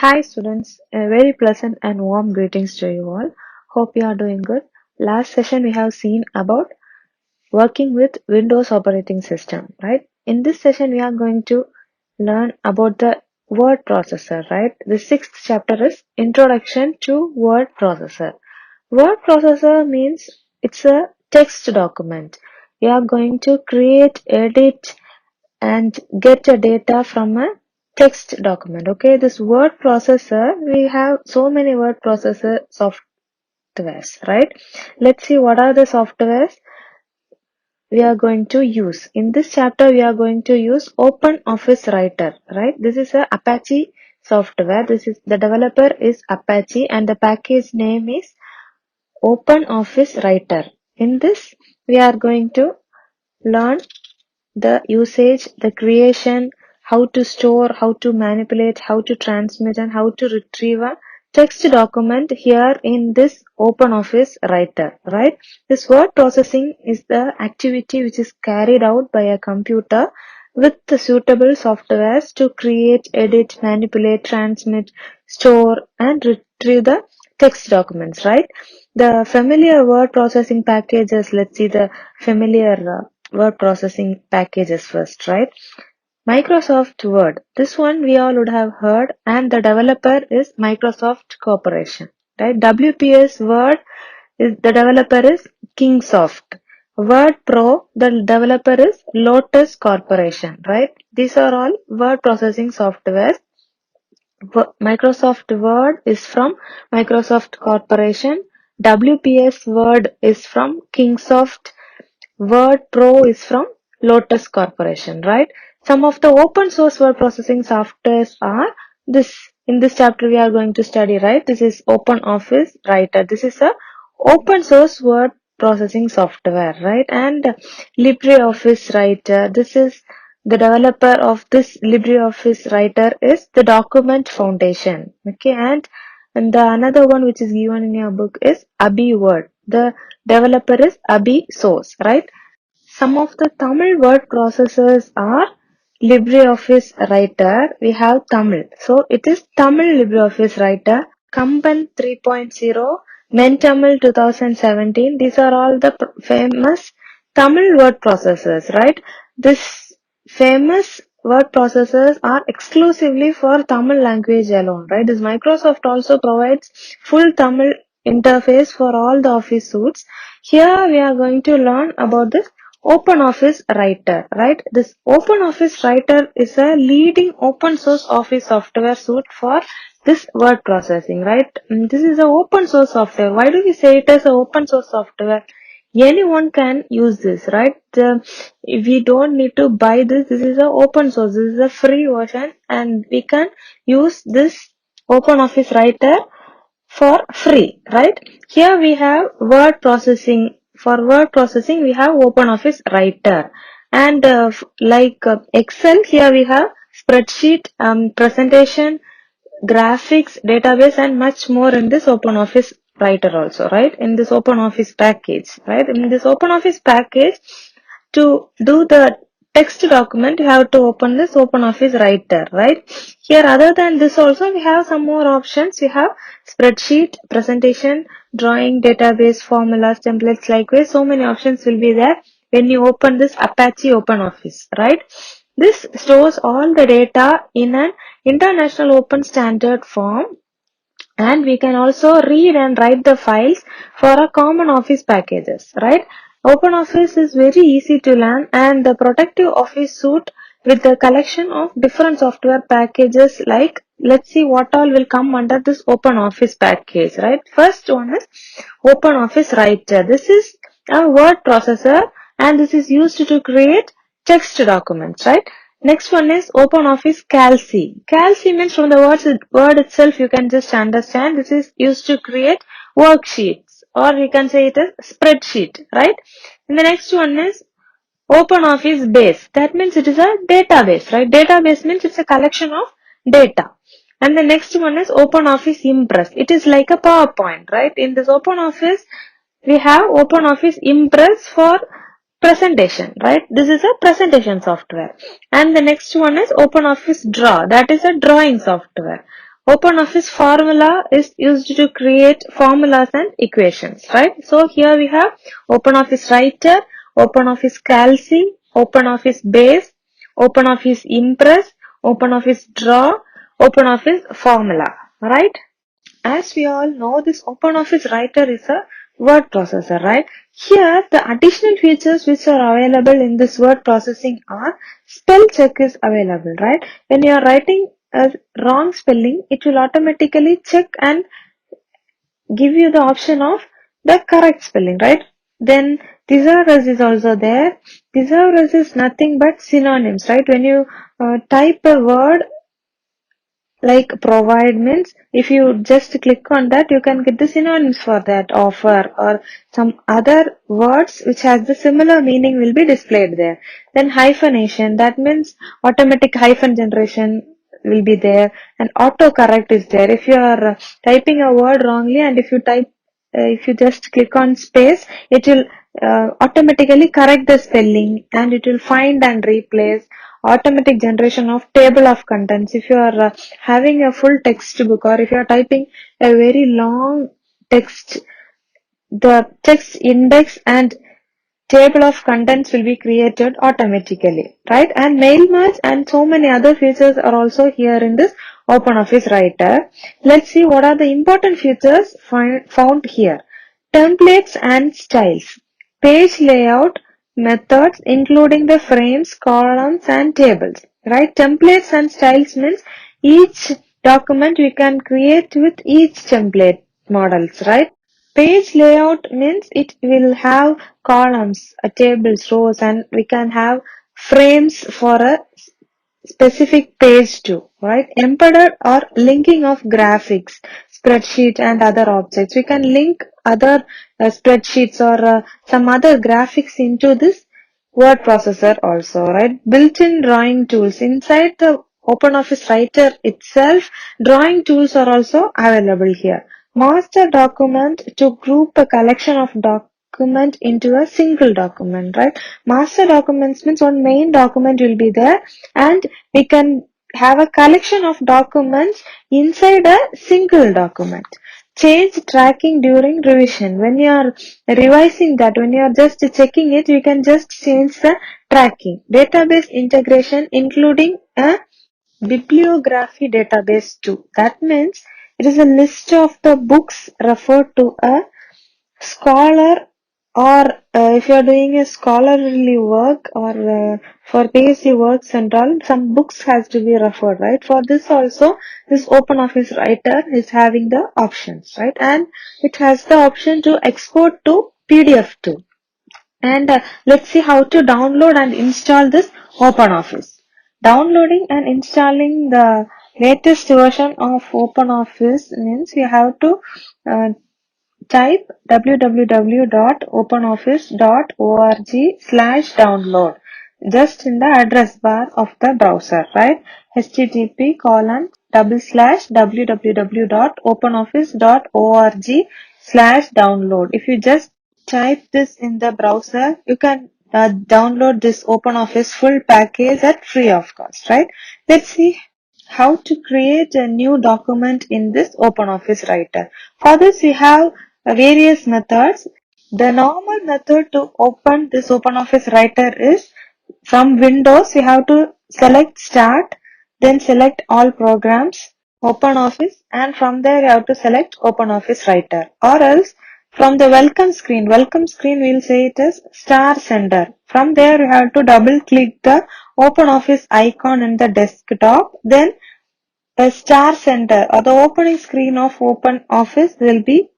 Hi students, a very pleasant and warm greetings to you all. Hope you are doing good. Last session we have seen about working with Windows operating system, right? In this session we are going to learn about the word processor, right? The sixth chapter is Introduction to Word Processor. Word processor means it's a text document. We are going to create, edit, and get your data from a text document. Okay, this word processor, we have so many word processor softwares, right? Let's see what are the softwares we are going to use. In this chapter, we are going to use Open Office Writer, right? This is a Apache software. This is the developer is Apache and the package name is Open Office Writer. In this, we are going to learn the usage, the creation, how to store, how to manipulate, how to transmit, and how to retrieve a text document here in this OpenOffice Writer, right? This word processing is the activity which is carried out by a computer with the suitable softwares to create, edit, manipulate, transmit, store, and retrieve the text documents, right? The familiar word processing packages, let's see the familiar word processing packages first, right? Microsoft Word. This one we all would have heard, and the developer is Microsoft Corporation, right? WPS Word is the developer is Kingsoft. Word Pro, the developer is Lotus Corporation, right? These are all word processing softwares. Microsoft Word is from Microsoft Corporation. WPS Word is from Kingsoft. Word Pro is from Lotus Corporation, right? Some of the open source word processing softwares are this. In this chapter, we are going to study, right? This is Open Office Writer. This is a open source word processing software, right? And LibreOffice Writer. This is the developer of this LibreOffice Writer is the Document Foundation. Okay, and the another one which is given in your book is Abhi Word. The developer is Abhi Source, right? Some of the Tamil word processors are LibreOffice Writer. We have Tamil. So it is Tamil LibreOffice Writer, Kamban 3.0, Mentamil 2017. These are all the famous Tamil word processors, right? This famous word processors are exclusively for Tamil language alone, right? This Microsoft also provides full Tamil interface for all the office suites. Here we are going to learn about this OpenOffice Writer, right? This OpenOffice Writer is a leading open source office software suite for this word processing, right? This is an open source software. Why do we say it as an open source software? Anyone can use this, right? We don't need to buy this. This is an open source. This is a free version and we can use this OpenOffice Writer for free, right? Here we have word processing. For word processing, we have OpenOffice Writer. And like Excel, here we have spreadsheet, presentation, graphics, database, and much more in this OpenOffice Writer also, right? In this OpenOffice package, right? In this OpenOffice package, to do the text document, you have to open this OpenOffice Writer, right? Here, other than this also, we have some more options. We have spreadsheet, presentation, drawing, database, formulas, templates, likewise. So many options will be there when you open this Apache OpenOffice, right? This stores all the data in an international open standard form, and we can also read and write the files for a common office packages, right? OpenOffice is very easy to learn, and the protective office suite with the collection of different software packages, like let's see what all will come under this OpenOffice package, right? First one is OpenOffice Writer. This is a word processor and this is used to create text documents, right? Next one is OpenOffice Calci. Calci means from the word itself you can just understand this is used to create worksheets, or you can say it as spreadsheet, right? And the next one is OpenOffice Base. That means it is a database, right? Database means it's a collection of data. And the next one is OpenOffice Impress. It is like a PowerPoint, right? In this OpenOffice, we have OpenOffice Impress for presentation, right? This is a presentation software. And the next one is OpenOffice Draw. That is a drawing software. OpenOffice formula is used to create formulas and equations, right? So here we have OpenOffice Writer, OpenOffice Calci, OpenOffice Base, OpenOffice Impress, OpenOffice Draw, OpenOffice Formula, right? As we all know, this OpenOffice Writer is a word processor, right? Here, the additional features which are available in this word processing are spell check is available, right? When you are writing a wrong spelling, it will automatically check and give you the option of the correct spelling, right? Then thesaurus is also there. Thesaurus is nothing but synonyms, right? When you type a word like provide means if you just click on that you can get the synonyms for that offer or some other words which has the similar meaning will be displayed there. Then hyphenation, that means automatic hyphen generation will be there, and autocorrect is there. If you are typing a word wrongly and if you just click on space, it will automatically correct the spelling and it will find and replace. Automatic generation of table of contents. If you are having a full textbook or if you are typing a very long text, the text index and table of contents will be created automatically, right? And mail merge and so many other features are also here in this OpenOffice Writer. Let's see what are the important features found here. Templates and styles, page layout, methods including the frames, columns and tables, right? Templates and styles means each document we can create with each template models, right? Page layout means it will have columns, tables, rows, and we can have frames for a specific page too, right? Embedded or linking of graphics, spreadsheet and other objects. We can link other spreadsheets or some other graphics into this word processor also, right? Built-in drawing tools. Inside the OpenOffice Writer itself, drawing tools are also available here. Master document to group a collection of document into a single document, right? Master documents means one main document will be there and we can have a collection of documents inside a single document. Change tracking during revision. When you are revising that, when you are just checking it, you can just change the tracking. Database integration including a bibliography database too. That means it is a list of the books referred to a scholar or if you are doing a scholarly work or for PhD works and all, some books has to be referred, right? For this also, this OpenOffice Writer is having the options, right? And it has the option to export to PDF too. And let's see how to download and install this OpenOffice. Downloading and installing the latest version of OpenOffice means you have to uh, type www.openoffice.org/download just in the address bar of the browser, right? http://www.openoffice.org/download. If you just type this in the browser, you can download this OpenOffice full package at free of cost, right? Let's see how to create a new document in this OpenOffice Writer. For this, we have various methods. The normal method to open this OpenOffice Writer is from Windows, we have to select Start, then select All Programs, OpenOffice, and from there you have to select OpenOffice Writer. Or else, from the welcome screen we'll say it as Star Sender. From there you have to double click the OpenOffice icon in the desktop, then a Star Center or the opening screen of OpenOffice will be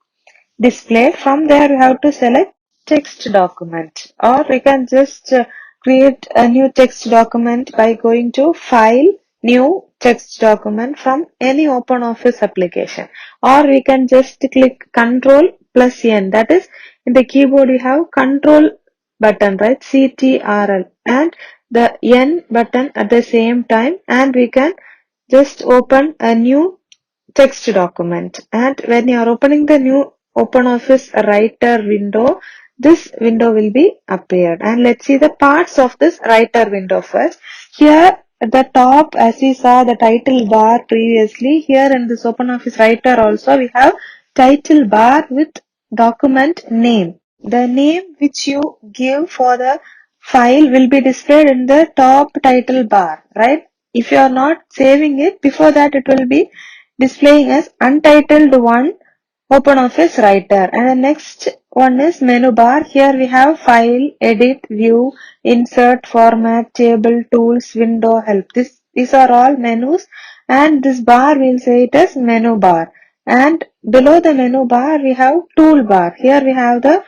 displayed. From there you have to select text document, or we can just create a new text document by going to File, New Text Document from any OpenOffice application, or we can just click Control plus N. That is, in the keyboard you have Control button, right? CTRL and the N button at the same time, and we can just open a new text document. And when you are opening the new OpenOffice Writer window, this window will be appeared. And let's see the parts of this Writer window first. Here at the top, as we saw the title bar previously, here in this OpenOffice Writer also we have title bar with document name. The name which you give for the file will be displayed in the top title bar, right? If you are not saving it, before that it will be displaying as untitled one OpenOffice Writer. And the next one is menu bar. Here we have file, edit, view, insert, format, table, tools, window, help. These are all menus, and this bar we'll say it as menu bar. And below the menu bar we have toolbar. Here we have the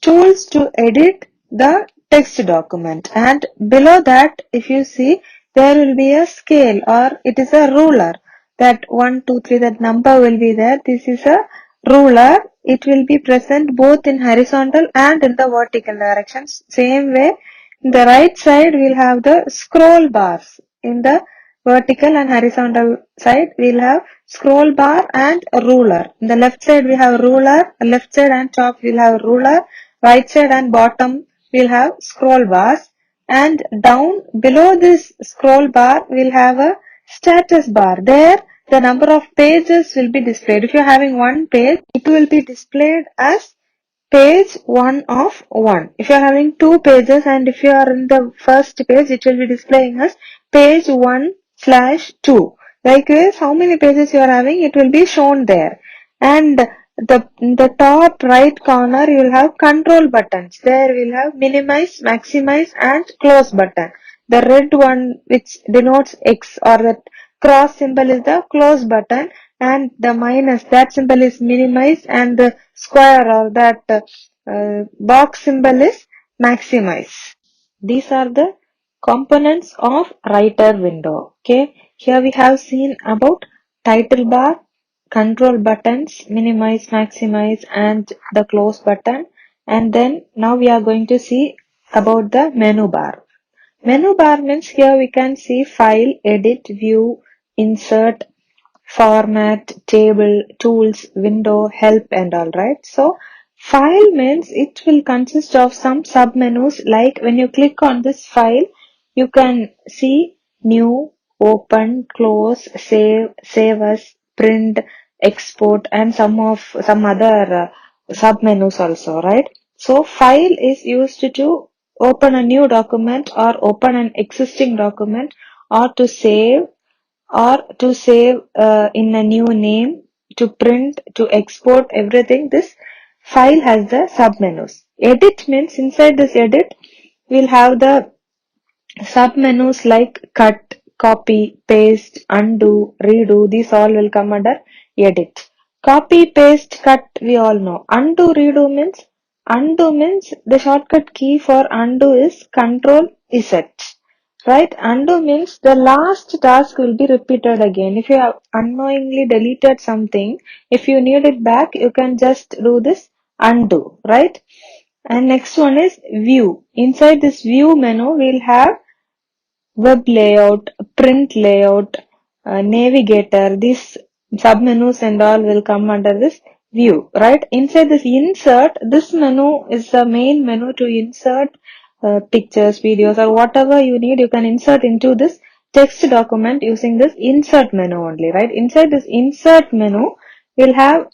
tools to edit the text document, and below that if you see there will be a scale, or it is a ruler, that 1 2 3, that number will be there. This is a ruler. It will be present both in horizontal and in the vertical directions. Same way, in the right side we'll have the scroll bars. In the vertical and horizontal side we'll have scroll bar and a ruler. In the left side we have ruler, left side and top we'll have ruler, right side and bottom we'll have scroll bars, and down below this scroll bar we'll have a status bar. There the number of pages will be displayed. If you're having one page, it will be displayed as page 1 of 1. If you are having two pages, and if you are in the first page, it will be displaying as page 1/2. Likewise, how many pages you are having, it will be shown there. And in the top right corner, you will have control buttons. There we will have minimize, maximize, and close button. The red one which denotes X, or the cross symbol, is the close button, and the minus, that symbol is minimize, and the square, or that box symbol is maximize. These are the components of writer window. Okay, here we have seen about title bar, control buttons, minimize, maximize, and the close button. And then now we are going to see about the menu bar. Menu bar means here we can see file, edit, view, insert, format, table, tools, window, help, and all, right? So file means it will consist of some submenus, like when you click on this file, you can see new, open, close, save as, print, export, and some other submenus also, right? So file is used to open a new document, or open an existing document, or to save in a new name, to print, to export, everything. This file has the submenus. Edit means inside this edit we'll have the submenus like cut, copy, paste, undo, redo. These all will come under edit. Copy, paste, cut we all know. Undo means the shortcut key for undo is Control Z. Right? Undo means the last task will be repeated again. If you have unknowingly deleted something, if you need it back, you can just do this undo, right? And next one is view. Inside this view menu, we'll have web layout, print layout, navigator. These submenus and all will come under this view, right? Inside this insert, this menu is the main menu to insert pictures, videos, or whatever you need. You can insert into this text document using this insert menu only, right? Inside this insert menu, we'll have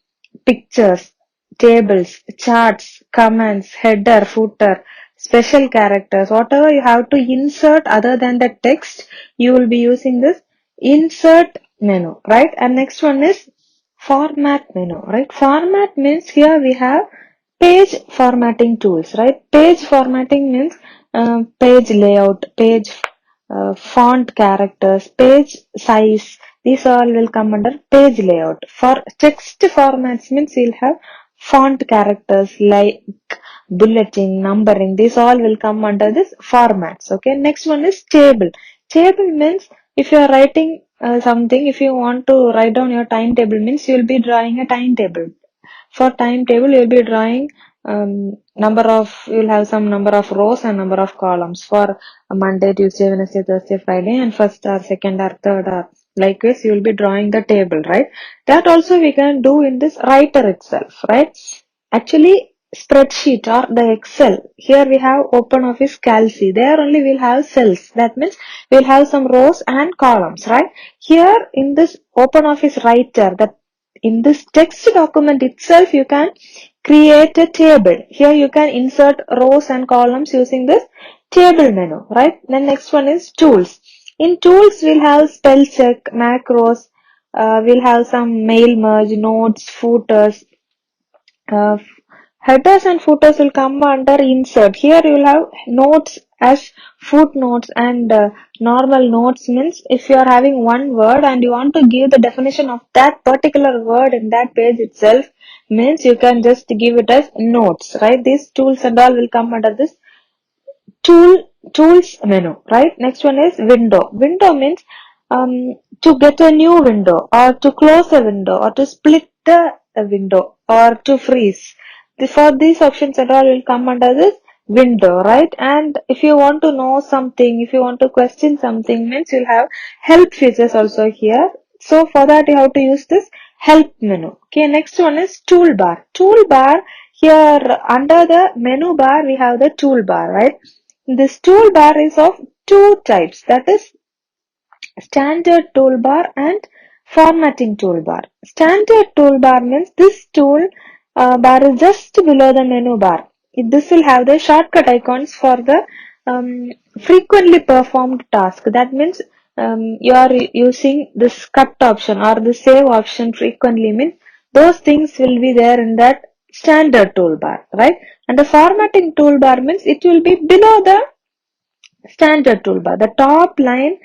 pictures, tables, charts, commands, header, footer, special characters, whatever you have to insert other than the text, you will be using this insert menu, right? And next one is format menu, right? Format means here we have page formatting tools, right? Page formatting means page layout, page font characters, page size. These all will come under page layout. For text formats means we'll have font characters like bulletin, numbering. These all will come under this formats. Okay. Next one is table. Table means if you are writing something, if you want to write down your timetable, means you will be drawing a timetable. For timetable, you will be drawing you will have some number of rows and number of columns for Monday, Tuesday, Wednesday, Thursday, Friday, and first or second or third or likewise, you will be drawing the table, right? That also we can do in this writer itself, right? Actually, spreadsheet or the Excel, here we have OpenOffice Calc. There only we'll have cells. That means we'll have some rows and columns, right? Here in this OpenOffice Writer, that in this text document itself, you can create a table. Here you can insert rows and columns using this table menu, right? Then next one is tools. In tools, we'll have spell check, macros, we'll have some mail merge, notes, footers, uh, headers and footers will come under insert. Here you will have notes as footnotes and normal notes means if you are having one word and you want to give the definition of that particular word in that page itself means you can just give it as notes, right? These tools and all will come under this tools menu, right? Next one is window. Window means to get a new window or to close a window or to split the window or to freeze. For these options and all will come under this window, right? And if you want to know something, if you want to question something means you'll have help features also here. So for that you have to use this help menu. Okay, next one is toolbar. Toolbar, here under the menu bar we have the toolbar, right? This toolbar is of two types, that is standard toolbar and formatting toolbar. Standard toolbar means this tool bar is just below the menu bar. This will have the shortcut icons for the frequently performed task. That means you are using this cut option or the save option frequently means those things will be there in that standard toolbar, right? And the formatting toolbar means it will be below the standard toolbar. The top line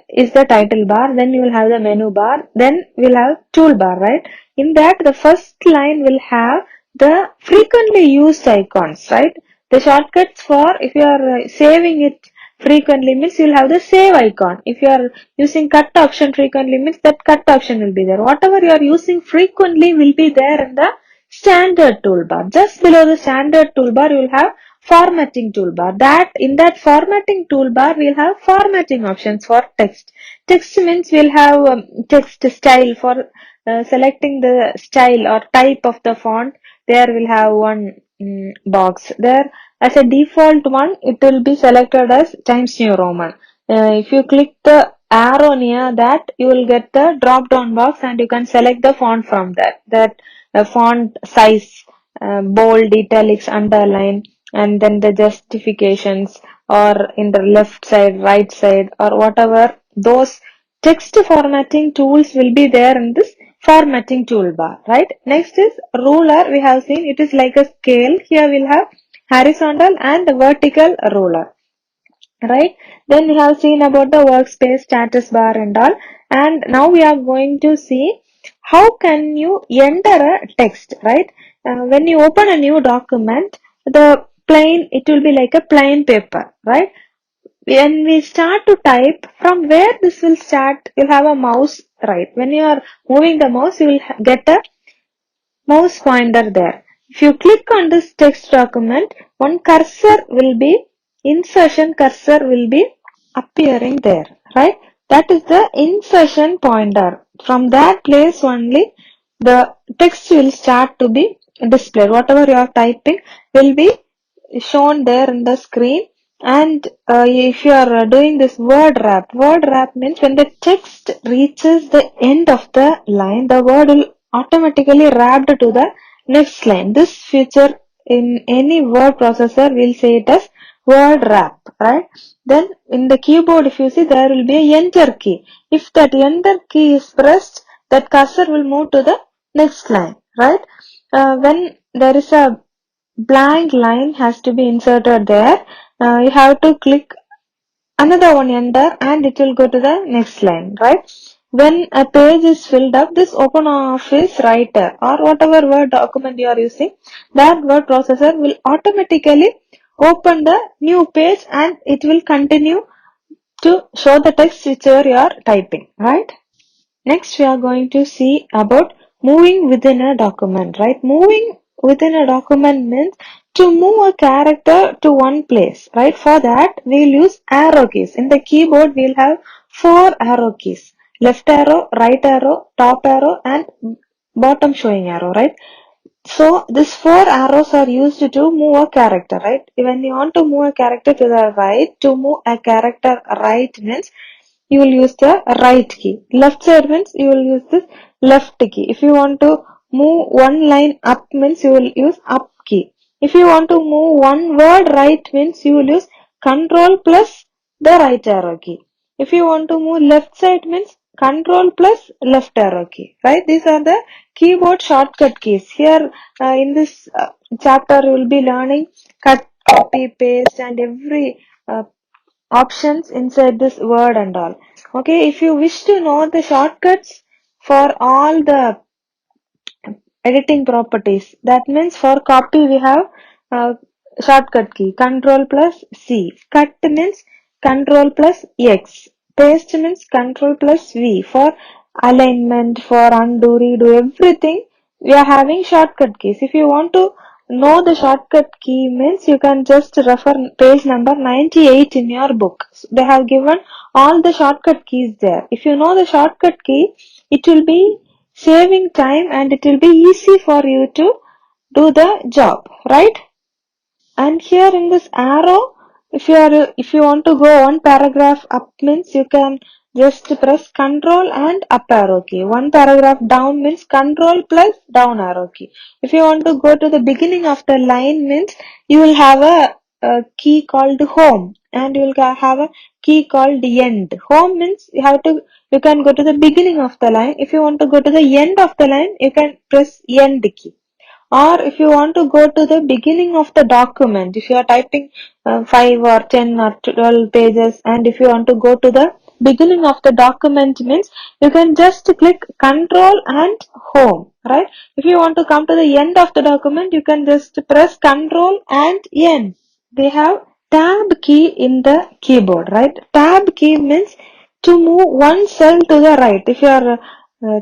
is the title bar, then you will have the menu bar, then we'll have toolbar, right? In that, the first line will have the frequently used icons, right? The shortcuts for if you are saving it frequently means you'll have the save icon. If you are using cut option frequently means that cut option will be there. Whatever you are using frequently will be there in the standard toolbar. Just below the standard toolbar, you will have formatting toolbar. That in that formatting toolbar we'll have formatting options for text. Text means we'll have text style for selecting the style or type of the font. There we'll have one box. There as a default one it will be selected as Times New Roman. If you click the arrow near that you will get the drop down box and you can select the font from that font size, bold, italics, underline, and then the justifications or in the left side, right side, or whatever those text formatting tools will be there in this formatting toolbar, right? Next is ruler. We have seen it is like a scale. Here we'll have horizontal and vertical ruler, right? Then we have seen about the workspace status bar and all, and now we are going to see how can you enter a text, right? When you open a new document, the plain, it will be like a plain paper, right? When we start to type, from where this will start, you'll have a mouse, right? When you are moving the mouse, you will get a mouse pointer there. If you click on this text document, one cursor will be, insertion cursor will be appearing there, right? That is the insertion pointer. From that place only, the text will start to be displayed. Whatever you are typing will be shown there in the screen. And if you are doing this word wrap means when the text reaches the end of the line, the word will automatically wrapped to the next line. This feature in any word processor will say it as word wrap, right? Then in the keyboard, if you see, there will be a enter key. If that enter key is pressed, that cursor will move to the next line, right? When there is a blank line has to be inserted there, you have to click another one enter and it will go to the next line, right? When a page is filled up, this OpenOffice Writer or whatever word document you are using, that word processor will automatically open the new page and it will continue to show the text whichever you are typing, right? Next, we are going to see about moving within a document, right? Moving within a document means to move a character to one place, right? For that, we'll use arrow keys. In the keyboard, we'll have 4 arrow keys. Left arrow, right arrow, top arrow, and bottom showing arrow, right? So these four arrows are used to move a character, right? When you want to move a character to the right, to move a character right means you will use the right key. Left side means you will use this left key. If you want to move one line up means you will use up key. If you want to move one word right means you will use control plus the right arrow key. If you want to move left side means control plus left arrow key, right? These are the keyboard shortcut keys. Here in this chapter you will be learning cut, copy, paste and every options inside this word and all. Okay, if you wish to know the shortcuts for all the editing properties, that means for copy we have uh, shortcut key control plus C. Cut means control plus X. Paste means control plus V. For alignment, for undo, redo, everything we are having shortcut keys. If you want to know the shortcut key means you can just refer page number 98 in your book. They have given all the shortcut keys there. If you know the shortcut key, it will be saving time and it will be easy for you to do the job, right? And here in this arrow, if you want to go one paragraph up means you can just press control and up arrow key. One paragraph down means control plus down arrow key. If you want to go to the beginning of the line means you will have a key called home and you will have a key called end. Home means you can go to the beginning of the line. If you want to go to the end of the line, you can press end key. Or if you want to go to the beginning of the document, if you are typing 5 or 10 or 12 pages, and if you want to go to the beginning of the document means you can just click control and home, right? If you want to come to the end of the document, you can just press control and end. They have tab key in the keyboard, right? Tab key means to move one cell to the right. If you are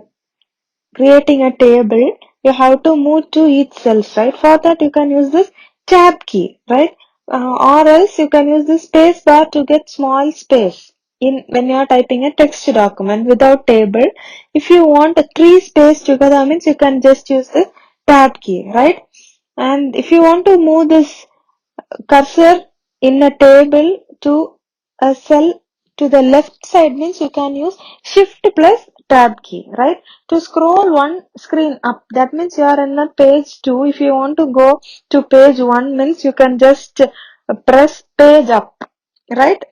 creating a table, you have to move to each cells, right? For that you can use this tab key, right? Or else you can use the space bar to get small space in when you are typing a text document without table. If you want a three space together means you can just use the tab key, right? And if you want to move this cursor in a table to a cell to the left side means you can use shift plus tab key, right? To scroll one screen up, that means you are in a page 2. If you want to go to page 1 means you can just press page up, right?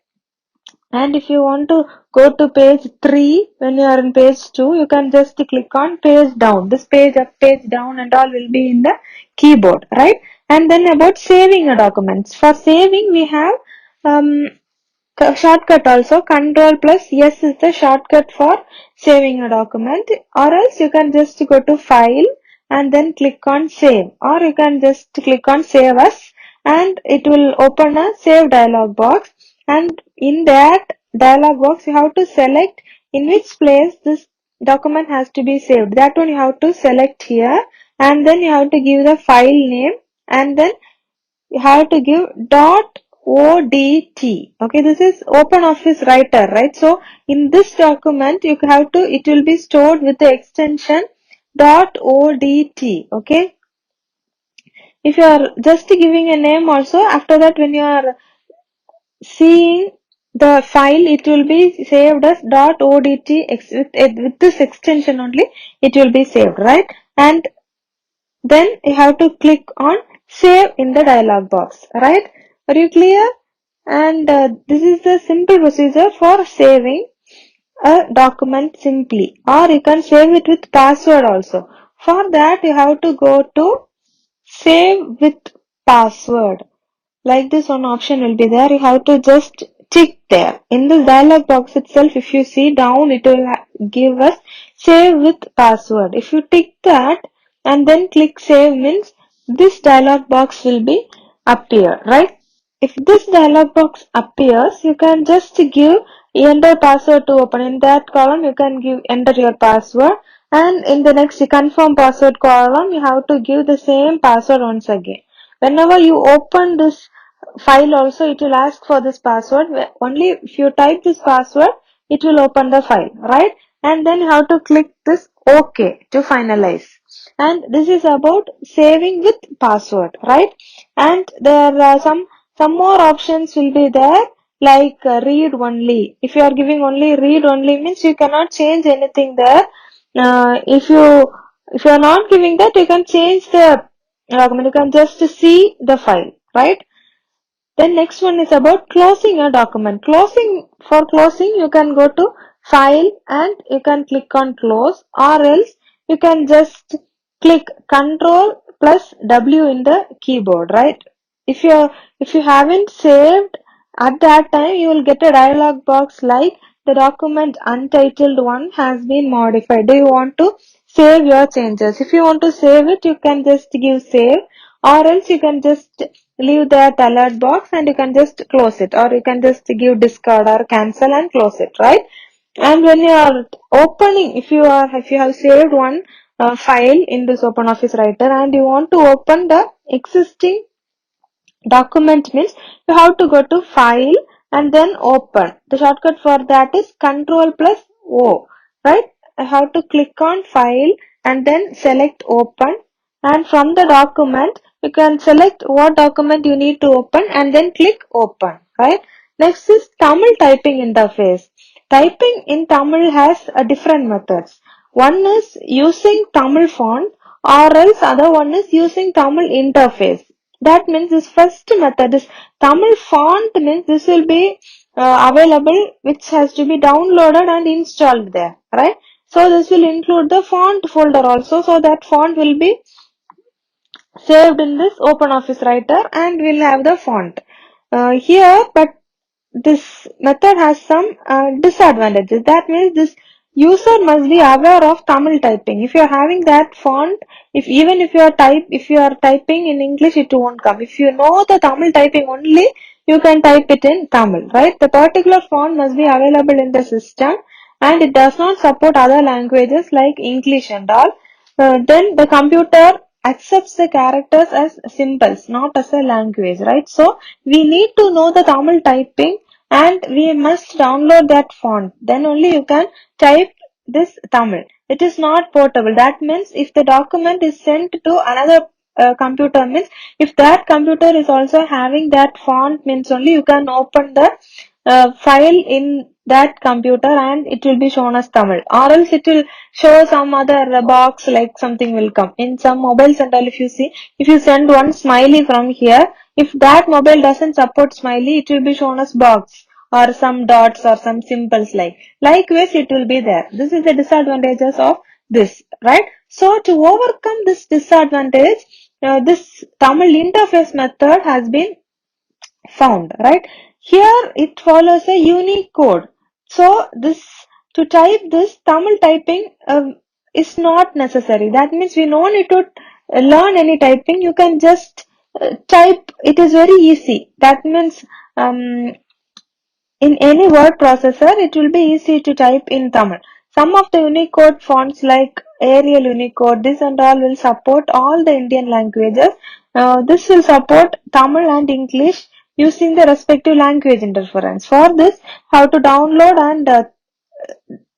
And if you want to go to page 3 when you are in page 2, you can just click on page down. This page up, page down and all will be in the keyboard, right? And then about saving a documents. For saving we have shortcut also. Control plus S is the shortcut for saving a document, or else you can just go to file and then click on save, or you can just click on save as and it will open a save dialog box, and in that dialog box you have to select in which place this document has to be saved. That one you have to select here, and then you have to give the file name, and then you have to give .odt. Okay, this is open office writer, right? So in this document you have to, it will be stored with the extension .odt. Okay, if you are just giving a name also, after that when you are seeing the file, it will be saved as .odt with this extension only it will be saved, right? And then you have to click on save in the dialog box, right? Are you clear? And this is the simple procedure for saving a document simply, or you can save it with password also. For that you have to go to save with password. Like this one option will be there. You have to just tick there. In the dialog box itself, if you see down, it will give us save with password. If you tick that and then click save means this dialog box will be appear, right? If this dialog box appears, you can just give enter password to open. In that column, you can give enter your password, and in the next confirm password column, you have to give the same password once again. Whenever you open this file also, it will ask for this password. Only if you type this password, it will open the file, right? And then you have to click this OK to finalize. and this is about saving with password, right? And there are some more options will be there, like read only. If you are giving only read only means you cannot change anything there. If you are not giving that, you can change the document. You can just see the file, right? Then next one is about closing a document. For closing, you can go to file and you can click on close, or else you can just click Control plus W in the keyboard, right? If you haven't saved at that time, you will get a dialog box like the document untitled one has been modified. Do you want to save your changes? If you want to save it, you can just give save, or else you can just leave that alert box and you can just close it, or you can just give discard or cancel and close it, right? And when you are opening, if you have saved one file in this Open Office Writer and you want to open the existing document, means you have to go to file and then open. The shortcut for that is Control plus O, right? I have to click on file and then select open, and from the document you can select what document you need to open and then click open, right? Next is Tamil typing interface. Typing in Tamil has different methods. One is using Tamil font, or else other one is using Tamil interface. That means this first method, this Tamil font, means this will be available, which has to be downloaded and installed there, right? So this will include the font folder also, so that font will be saved in this Open Office Writer and we'll have the font here. But this method has some disadvantages. That means this user must be aware of Tamil typing. If you are having that font, if you are typing in English, it won't come. If you know the Tamil typing only, you can type it in Tamil, right? The particular font must be available in the system, and it does not support other languages like English and all. Then the computer accepts the characters as symbols, not as a language, right? So we need to know the Tamil typing and we must download that font. Then only you can type this Tamil. It is not portable. That means if the document is sent to another computer, means if that computer is also having that font, means only you can open the file in that computer and it will be shown as Tamil, or else it will show some other box, like something will come. In some mobiles and all, if you see, if you send one smiley from here, if that mobile doesn't support smiley, it will be shown as box or some dots or some symbols like. Likewise, it will be there. This is the disadvantages of this, right? So to overcome this disadvantage, this Tamil interface method has been found, right? Here it follows a unique code. So this, to type this Tamil typing is not necessary. That means we don't need to learn any typing. You can just type. It is very easy. That means in any word processor, it will be easy to type in Tamil. Some of the Unicode fonts like Arial Unicode, this and all will support all the Indian languages. This will support Tamil and English using the respective language interference. For this, how to download and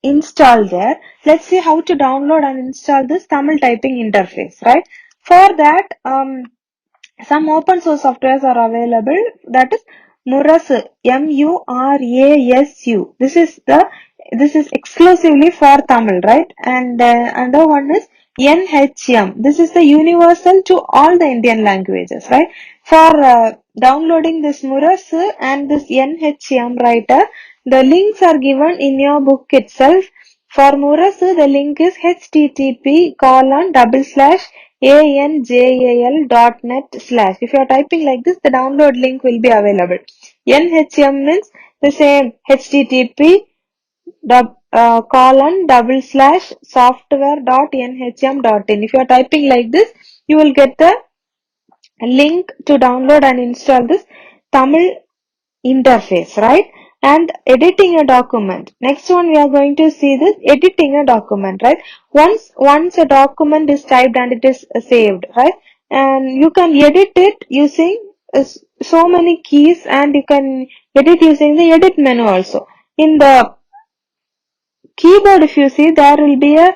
install there. Let's see how to download and install this Tamil typing interface, right? For that, some open source softwares are available. That is Murasu, Murasu. This is exclusively for Tamil, right? And another one is NHM. This is the universal to all the Indian languages, right? For downloading this Murasu and this NHM writer, the links are given in your book itself. For Murasu, the link is http://anjal.net/. If you are typing like this, the download link will be available. NHM means the same, http://software.nhm.in. If you are typing like this, you will get the link to download and install this Tamil interface, right? And editing a document. Next one, we are going to see this editing a document, right? Once a document is typed and it is saved, right? And you can edit it using so many keys, and you can edit using the edit menu also. In the keyboard, if you see, there will be a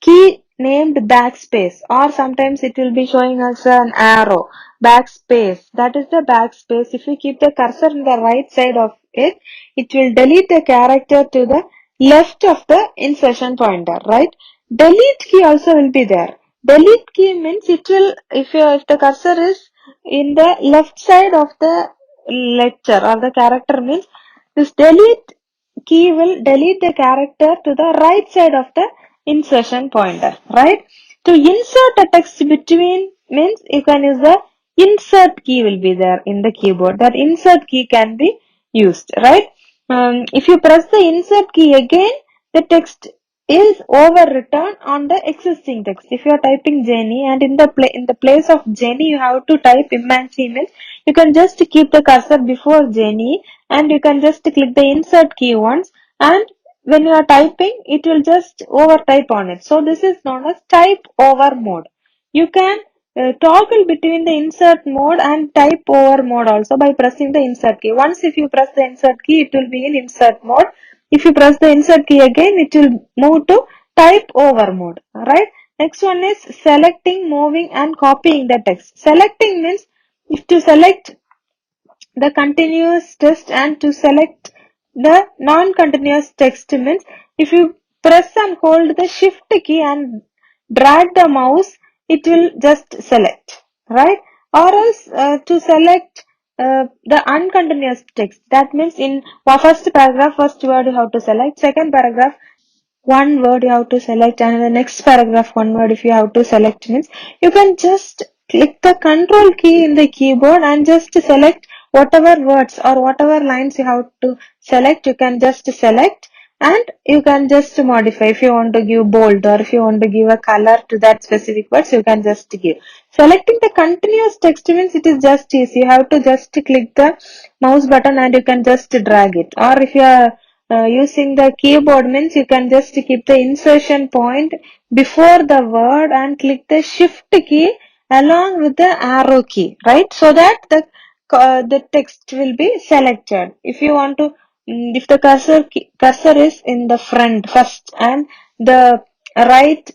key named backspace, or sometimes it will be showing us an arrow. Backspace, that is the backspace. If you keep the cursor on the right side of it, it will delete the character to the left of the insertion pointer, right? Delete key also will be there. Delete key means it will, if the cursor is in the left side of the lecture or the character, means this delete key will delete the character to the right side of the insertion pointer, right? To insert a text between means you can use the insert key will be there in the keyboard. That insert key can be used, right? If you press the insert key again, the text is overwritten on the existing text. If you are typing Jenny and in the place of Jenny you have to type Imanchi means you can just keep the cursor before Jenny and you can just click the insert key once, and when you are typing it will just over type on it. So this is known as type over mode. You can toggle between the insert mode and type over mode also by pressing the insert key. Once if you press the insert key, it will be in insert mode. If you press the insert key again, it will move to type over mode. Right? Next one is selecting, moving and copying the text. Selecting means if to select the continuous text and to select the non-continuous text means if you press and hold the shift key and drag the mouse, it will just select, right? Or else to select the uncontinuous text, that means in first paragraph first word you have to select, second paragraph one word you have to select, and in the next paragraph one word if you have to select, means you can just click the control key in the keyboard and just select whatever words or whatever lines you have to select. You can just select and you can just modify. If you want to give bold or if you want to give a color to that specific words, you can just give. Selecting the continuous text means it is just easy. You have to just click the mouse button and you can just drag it, or if you are using the keyboard means you can just keep the insertion point before the word and click the shift key along with the arrow key, right? So that the text will be selected. If you want to, if the cursor is in the front first and the right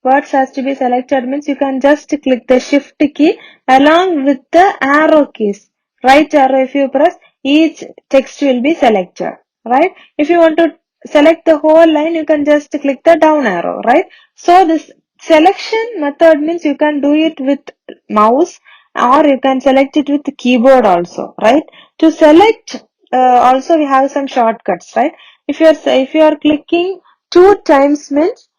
words has to be selected means you can just click the shift key along with the arrow keys. Right arrow if you press, each text will be selected, right? If you want to select the whole line, you can just click the down arrow, right? So this selection method means you can do it with mouse or you can select it with keyboard also, right? To select also we have some shortcuts, right? If you are clicking two times means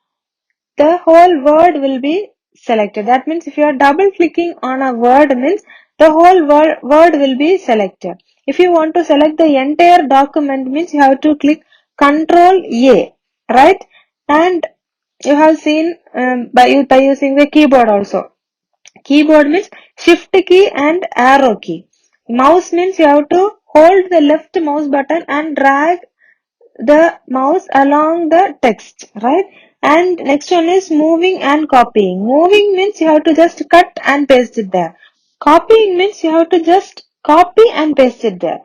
the whole word will be selected. That means if you are double clicking on a word means the whole word will be selected. If you want to select the entire document means you have to click Control A, right? And you have seen by using the keyboard also. Keyboard means shift key and arrow key. Mouse means you have to hold the left mouse button and drag the mouse along the text, right? And next one is moving and copying. Moving means you have to just cut and paste it there. Copying means you have to just copy and paste it there.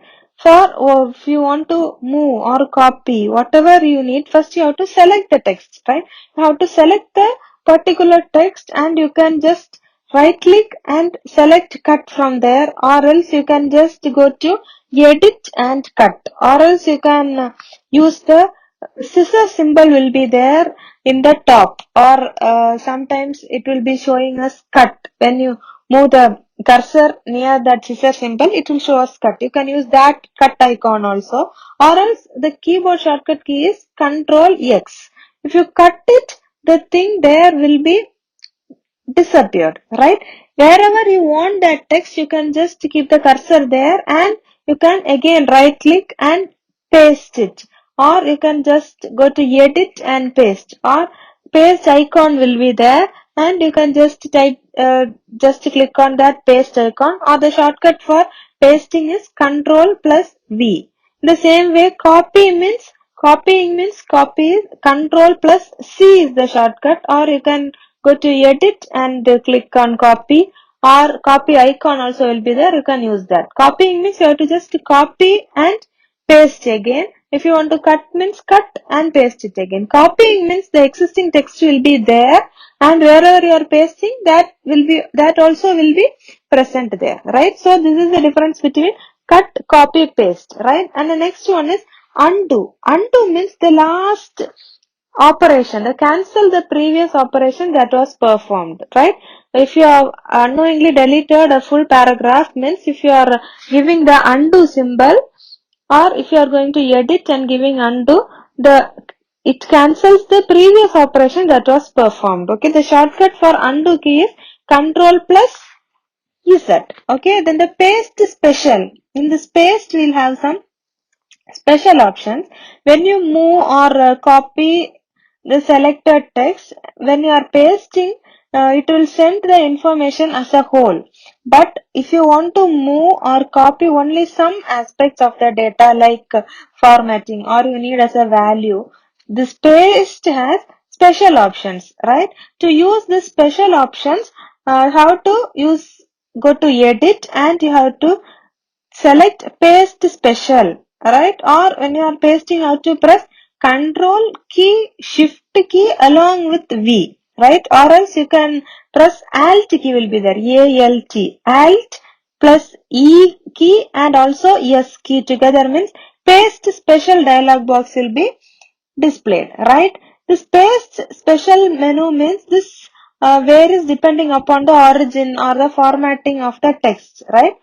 If you want to move or copy whatever you need, first you have to select the text, right? You have to select the particular text and you can just right click and select cut from there, or else you can just go to edit and cut, or else you can use the scissor symbol will be there in the top, or sometimes it will be showing us cut. When you move the cursor near that scissor symbol, it will show us cut. You can use that cut icon also, or else the keyboard shortcut key is Control X. If you cut it, the thing there will be disappeared, right? Wherever you want that text, you can just keep the cursor there and you can again right click and paste it, or you can just go to edit and paste, or paste icon will be there and you can just type just click on that paste icon, or the shortcut for pasting is Control plus V. The same way copying means copy is Control plus C is the shortcut, or you can go to edit and click on copy, or copy icon also will be there, you can use that. Copying means you have to just copy and paste again. If you want to cut means cut and paste it again. Copying means the existing text will be there and wherever you are pasting, that also will be present there, right? So this is the difference between cut, copy, paste, right? And the next one is undo. Undo means the last operation, the cancel the previous operation that was performed, right? If you have unknowingly deleted a full paragraph, means if you are giving the undo symbol, or if you are going to edit and giving undo, it cancels the previous operation that was performed. Okay, the shortcut for undo key is Control plus Z. Okay, then the paste special. In this paste, we'll have some special options. When you move or copy the selected text, when you are pasting, it will send the information as a whole. But if you want to move or copy only some aspects of the data, like formatting, or you need as a value, this paste has special options, right? To use the special options, how to use, go to edit, and you have to select paste special, right? Or when you are pasting, how to press control key, shift key along with V, right? Or else you can press alt key, will be there, alt plus E key and also S key together, means paste special dialog box will be displayed, right? This paste special menu means this varies depending upon the origin or the formatting of the text, right?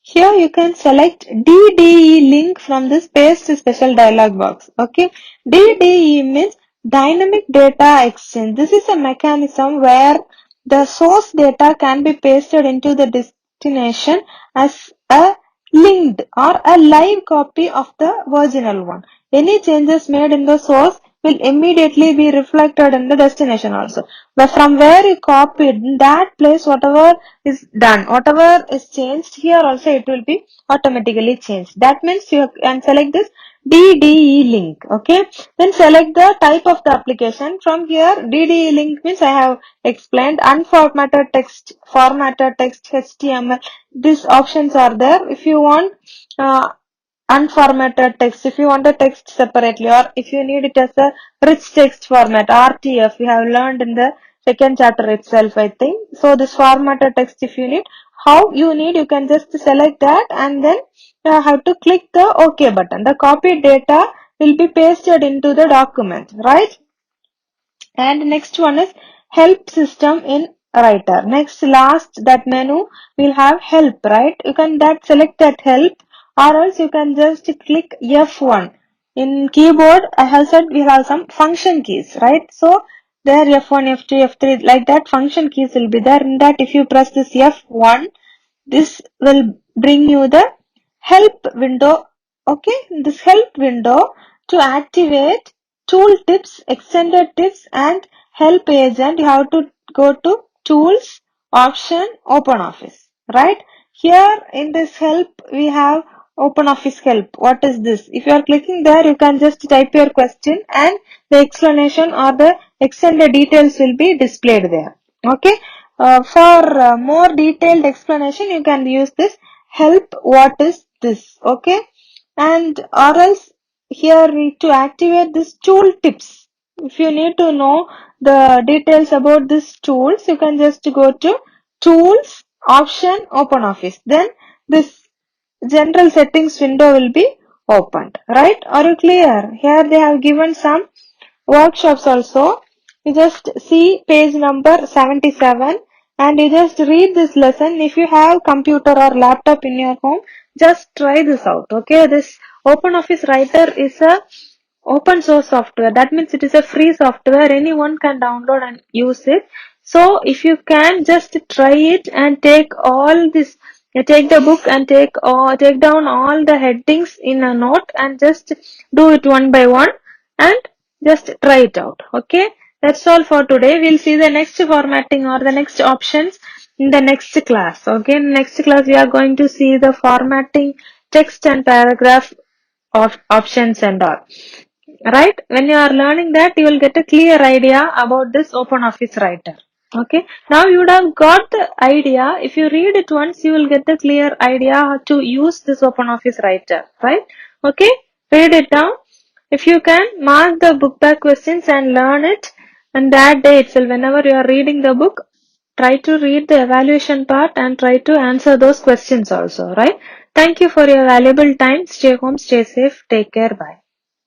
Here you can select DDE link from this paste special dialog box. Okay, DDE means dynamic data exchange. This is a mechanism where the source data can be pasted into the destination as a linked or a live copy of the original one. Any changes made in the source will immediately be reflected in the destination also. But from where you copied, in that place whatever is done, whatever is changed, here also it will be automatically changed. That means you can select this DDE link. Okay, then select the type of the application. From here, DDE link means I have explained unformatted text, formatted text, HTML. These options are there. If you want unformatted text, if you want the text separately, or if you need it as a rich text format, RTF, we have learned in the second chapter itself, I think. So this formatted text, if you need, how you need, you can just select that, and then you have to click the OK button. The copied data will be pasted into the document, right? And next one is help system in writer. Next, last, that menu will have help, right? You can select that help, or else you can just click F1. In keyboard, I have said we have some function keys, right? So there F1, F2, F3, like that function keys will be there. In that, if you press this F1, this will bring you the help window. Okay, this help window, to activate tool tips, extended tips, and help agent, you have to go to tools, option, open office, right? Here in this help, we have open office help. What is this? If you are clicking there, you can just type your question, and the explanation or the extended details will be displayed there. Okay. For more detailed explanation, you can use this help. What is this? Okay. And or else here to activate this tool tips. If you need to know the details about this tools, you can just go to tools, option, open office. Then this general settings window will be opened, right? Are you clear? Here they have given some workshops also. You just see page number 77 and you just read this lesson. If you have computer or laptop in your home, just try this out. Okay, this OpenOffice Writer is a open source software. That means it is a free software. Anyone can download and use it. So if you can just try it and take all this, you take the book and take down all the headings in a note and just do it one by one and just try it out. Okay, that's all for today. We'll see the next formatting or the next options in the next class. Okay, in next class we are going to see the formatting text and paragraph of options and all. Right? When you are learning that, you will get a clear idea about this OpenOffice Writer. Okay. Now you would have got the idea. If you read it once, you will get the clear idea how to use this OpenOffice Writer. Right? Okay. Read it down. If you can, mark the book back questions and learn it. And that day itself, whenever you are reading the book, try to read the evaluation part and try to answer those questions also, right? Thank you for your valuable time. Stay home, stay safe, take care, bye.